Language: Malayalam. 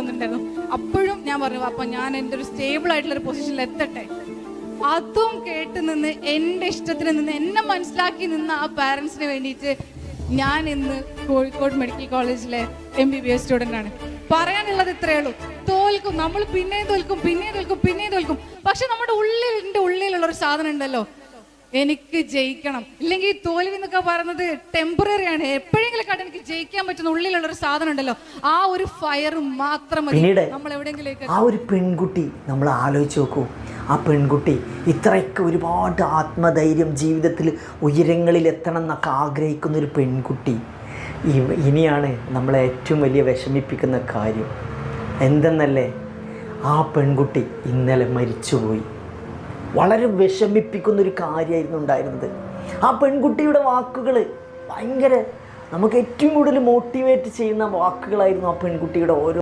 വന്നിട്ടുണ്ടായിരുന്നു. അപ്പോഴും ഞാൻ പറഞ്ഞു, അപ്പൊ ഞാൻ എൻ്റെ ഒരു സ്റ്റേബിൾ ആയിട്ടുള്ള ഒരു പൊസിഷനിൽ എത്തട്ടെ. അതും കേട്ട് നിന്ന് എൻ്റെ ഇഷ്ടത്തിന് നിന്ന് എന്നെ മനസ്സിലാക്കി നിന്ന് ആ പാരൻസിന് വേണ്ടിയിട്ട് ഞാൻ ഇന്ന് കോഴിക്കോട് മെഡിക്കൽ കോളേജിലെ MBBS സ്റ്റുഡൻ്റ് ആണ്. പറയാനുള്ളത് ഇത്രയേ ഉള്ളൂ. തോൽക്കും, നമ്മൾ പിന്നെയും തോൽക്കും. പക്ഷെ നമ്മുടെ ഉള്ളിലുള്ള ഒരു സാധനം ഉണ്ടല്ലോ, എനിക്ക് ജയിക്കണം. ഇല്ലെങ്കിൽ തോൽവി എന്നൊക്കെ പറയുന്നത് ടെമ്പററി ആണ്. എപ്പോഴെങ്കിലും എനിക്ക് ജയിക്കാൻ പറ്റുന്ന ഉള്ളിലുള്ള ഒരു സാധനം ഉണ്ടല്ലോ, ആ ഒരു ഫയർ മാത്രം മതി നമ്മൾ എവിടെയെങ്കിലും. ആ ഒരു പെൺകുട്ടി നമ്മൾ ആലോചിച്ച് നോക്കൂ. ആ പെൺകുട്ടി ഇത്രയൊക്കെ ഒരുപാട് ആത്മധൈര്യം, ജീവിതത്തിൽ ഉയരങ്ങളിൽ എത്തണം എന്നൊക്കെ ആഗ്രഹിക്കുന്ന ഒരു പെൺകുട്ടി. ഇനിയാണ് നമ്മളെ ഏറ്റവും വലിയ വിഷമിപ്പിക്കുന്ന കാര്യം എന്തെന്നല്ലേ, ആ പെൺകുട്ടി ഇന്നലെ മരിച്ചുപോയി. വളരെ വിഷമിപ്പിക്കുന്നൊരു കാര്യമായിരുന്നു ഉണ്ടായിരുന്നത്. ആ പെൺകുട്ടിയുടെ വാക്കുകൾ ഭയങ്കര, നമുക്ക് ഏറ്റവും കൂടുതൽ മോട്ടിവേറ്റ് ചെയ്യുന്ന വാക്കുകളായിരുന്നു ആ പെൺകുട്ടിയുടെ ഓരോ